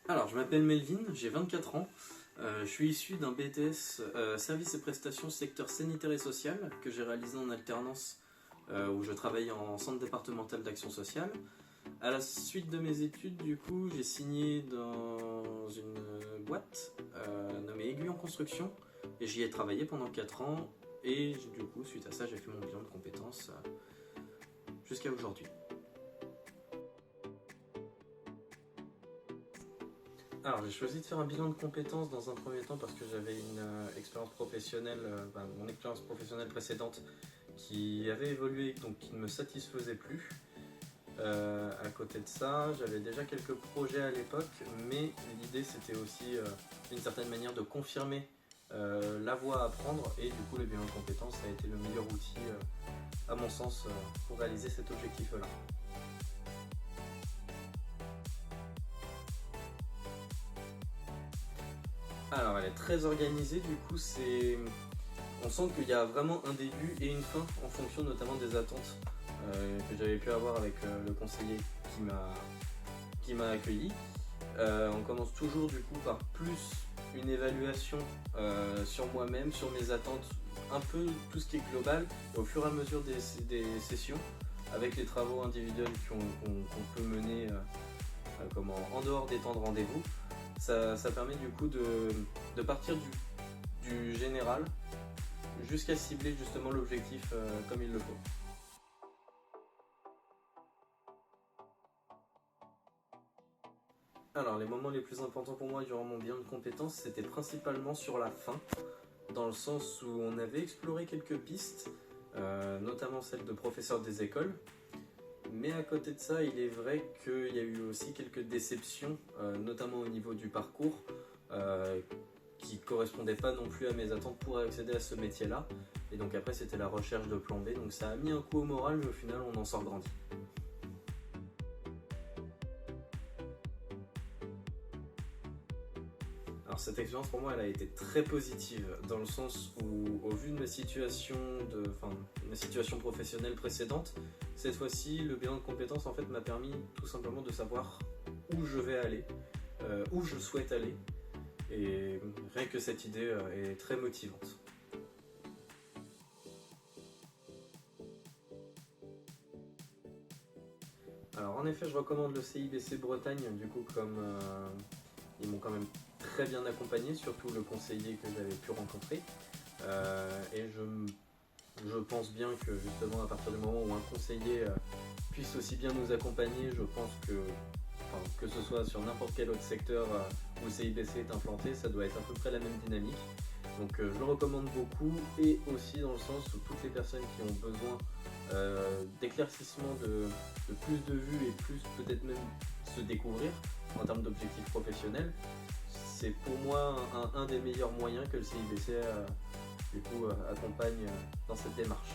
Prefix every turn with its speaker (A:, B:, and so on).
A: Alors, je m'appelle Melvin, j'ai 24 ans. Je suis issu d'un BTS Services et prestations secteur sanitaire et social que j'ai réalisé en alternance où je travaillais en centre départemental d'action sociale. À la suite de mes études, du coup, j'ai signé dans une boîte nommée Aiguille en construction et j'y ai travaillé pendant 4 ans et du coup, suite à ça, j'ai fait mon bilan de compétences jusqu'à aujourd'hui. Alors j'ai choisi de faire un bilan de compétences dans un premier temps parce que j'avais une expérience professionnelle, mon expérience professionnelle précédente qui avait évolué, donc qui ne me satisfaisait plus. À côté de ça, j'avais déjà quelques projets à l'époque, mais l'idée c'était aussi d'une certaine manière de confirmer la voie à prendre et du coup le bilan de compétences a été le meilleur outil à mon sens pour réaliser cet objectif-là. Alors elle est très organisée, du coup on sent qu'il y a vraiment un début et une fin en fonction notamment des attentes que j'avais pu avoir avec le conseiller qui m'a accueilli. On commence toujours du coup par plus une évaluation sur moi-même, sur mes attentes, un peu tout ce qui est global, et au fur et à mesure des sessions, avec les travaux individuels qu'on peut mener en dehors des temps de rendez-vous, ça permet du coup de partir du général jusqu'à cibler justement l'objectif comme il le faut. Alors les moments les plus importants pour moi durant mon bilan de compétences, c'était principalement sur la fin, dans le sens où on avait exploré quelques pistes, notamment celle de professeur des écoles. Mais à côté de ça, il est vrai qu'il y a eu aussi quelques déceptions, notamment au niveau du parcours, qui ne correspondaient pas non plus à mes attentes pour accéder à ce métier-là. Et donc après, c'était la recherche de plan B. Donc ça a mis un coup au moral, mais au final, on en sort grandi. Alors cette expérience pour moi elle a été très positive dans le sens où au vu de ma situation professionnelle précédente, cette fois-ci le bilan de compétences en fait m'a permis tout simplement de savoir où je vais aller, où je souhaite aller et rien que cette idée est très motivante. Alors en effet je recommande le CIBC Bretagne du coup comme ils m'ont quand même très bien accompagné, surtout le conseiller que j'avais pu rencontrer. Et je pense bien que justement à partir du moment où un conseiller puisse aussi bien nous accompagner, je pense que ce soit sur n'importe quel autre secteur où le CIBC est implanté, ça doit être à peu près la même dynamique. Donc je le recommande beaucoup et aussi dans le sens où toutes les personnes qui ont besoin d'éclaircissement de plus de vues et plus peut-être même se découvrir en termes d'objectifs professionnels, c'est pour moi un des meilleurs moyens que le CIBC accompagne dans cette démarche.